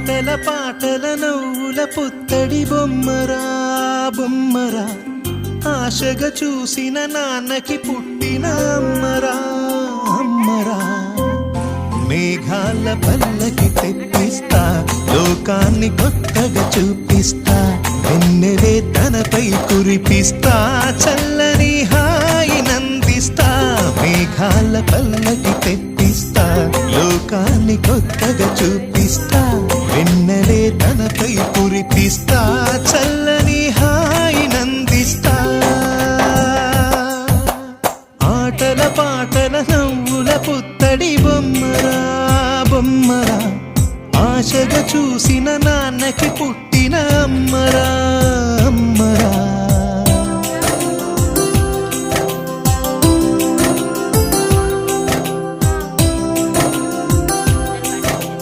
ఆటల పాటల నవ్వుల పుత్తడి బొమ్మరా బొమ్మరా ఆశగా చూసిన నాన్నకి పుట్టిన అమ్మరా అమ్మరా మేఘాల పల్లకి తెప్పిస్తా లోకాన్ని కొత్తగా చూపిస్తా వెన్నెలే తనపై కురిపిస్తా చల్లని హాయి నందిస్తా మేఘాల పల్లకి తెప్పిస్తా లోకాన్ని కొత్తగా చూపిస్తా వెన్నెలే తనపై కురిపిస్తా చల్లని హాయి నందిస్తా ఆటల పాటల నవ్వుల పుత్తడి బొమ్మరా బొమ్మరా ఆశగా చూసిన నాన్నకి పుట్టిన అమ్మరా అమ్మరా